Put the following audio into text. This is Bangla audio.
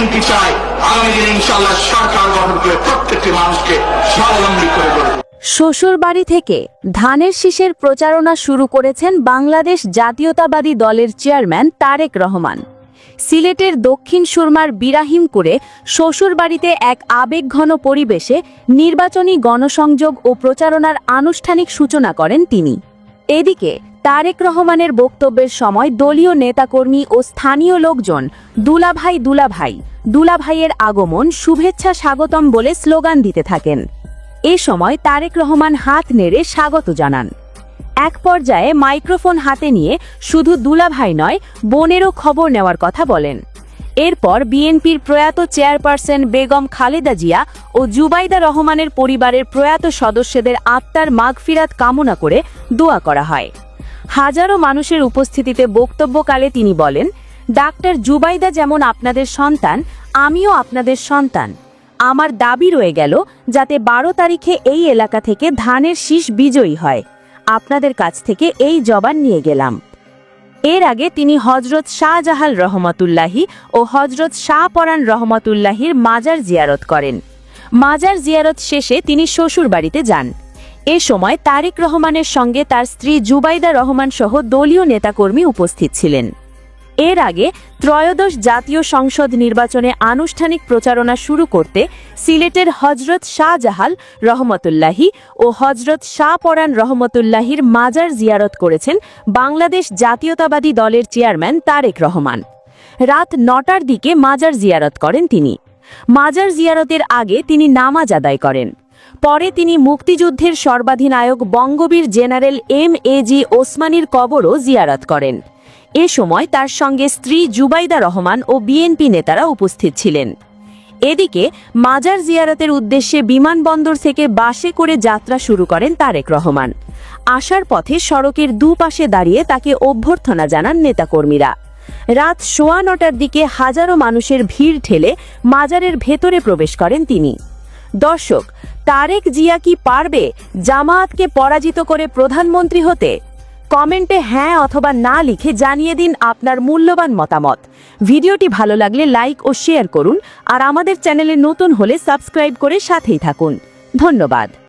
বিএনপি চায় আগামী দিনে ইনশাআল্লাহ সরকার গঠন করে প্রত্যেকটি মানুষকে স্বাবলম্বী করে গড়ে তুলবে। শ্বশুরবাড়ি থেকে ধানের শীষের প্রচারণা শুরু করেছেন বাংলাদেশ জাতীয়তাবাদী দলের চেয়ারম্যান তারেক রহমান। সিলেটের দক্ষিণ সুরমার বিরাহিমপুরে শ্বশুরবাড়িতে এক আবেগঘন পরিবেশে নির্বাচনী গণসংযোগ ও প্রচারণার আনুষ্ঠানিক সূচনা করেন তিনি। এদিকে তারেক রহমানের বক্তব্যের সময় দলীয় নেতাকর্মী ও স্থানীয় লোকজন দুলাভাই দুলাভাই দুলাভাইয়ের আগমন শুভেচ্ছা স্বাগতম বলে স্লোগান দিতে থাকেন। এ সময় তারেক রহমান হাত নেড়ে স্বাগত জানান। এক পর্যায়ে মাইক্রোফোন হাতে নিয়ে শুধু দুলাভাই নয়, বোনেরও খবর নেওয়ার কথা বলেন। এরপর বিএনপির প্রয়াত চেয়ারপারসন বেগম খালেদা জিয়া ও জুবাইদা রহমানের পরিবারের প্রয়াত সদস্যদের আত্মার মাগফিরাত কামনা করে দোয়া করা হয়। হাজারো মানুষের উপস্থিতিতে বক্তব্যকালে তিনি বলেন, ডাক্তার জুবাইদা যেমন আপনাদের সন্তান, আমিও আপনাদের সন্তান। আমার দাবি রয়ে গেল যাতে 12 তারিখে এই এলাকা থেকে ধানের শীষ বিজয়ী হয়। আপনাদের কাছ থেকে এই জবান নিয়ে গেলাম। এর আগে তিনি হজরত শাহজাহাল রহমতুল্লাহি ও হজরত শাহপরান রহমতুল্লাহির মাজার জিয়ারত করেন। মাজার জিয়ারত শেষে তিনি শ্বশুরবাড়িতে যান। এ সময় তারেক রহমানের সঙ্গে তার স্ত্রী জুবাইদা রহমান সহ দলীয় নেতাকর্মী উপস্থিত ছিলেন। এর আগে ত্রয়োদশ জাতীয় সংসদ নির্বাচনে আনুষ্ঠানিক প্রচারণা শুরু করতে সিলেটের হজরত শাহজাহাল রহমতুল্লাহি ও হজরত শাহপরান রহমতুল্লাহির মাজার জিয়ারত করেছেন বাংলাদেশ জাতীয়তাবাদী দলের চেয়ারম্যান তারেক রহমান। রাত 9টার দিকে মাজার জিয়ারত করেন তিনি। মাজার জিয়ারতের আগে তিনি নামাজ আদায় করেন। পরে তিনি মুক্তিযুদ্ধের সর্বাধিনায়ক বঙ্গবীর জেনারেল এম.এ.জি. ওসমানীর কবরও জিয়ারত করেন। এ সময় তার সঙ্গে স্ত্রী জুবাইদা রহমান ও বিএনপি নেতারা উপস্থিত ছিলেন। এদিকে মাজার জিয়ারতের উদ্দেশ্যে বিমানবন্দর থেকে বাসে করে যাত্রা শুরু করেন তারেক রহমান। আসার পথে সড়কের দুপাশে দাঁড়িয়ে তাকে অভ্যর্থনা জানান নেতাকর্মীরা। রাত 9:15টার দিকে হাজারো মানুষের ভিড় ঠেলে মাজারের ভেতরে প্রবেশ করেন তিনি। দর্শক, তারেক জিয়া কি পারবে জামায়াতকে পরাজিত করে প্রধানমন্ত্রী হতে? কমেন্টে হ্যাঁ অথবা না লিখে জানিয়ে দিন আপনার মূল্যবান মতামত। ভিডিওটি ভালো লাগলে লাইক ও শেয়ার করুন, আর আমাদের চ্যানেলে নতুন হলে সাবস্ক্রাইব করে সাথেই থাকুন। ধন্যবাদ।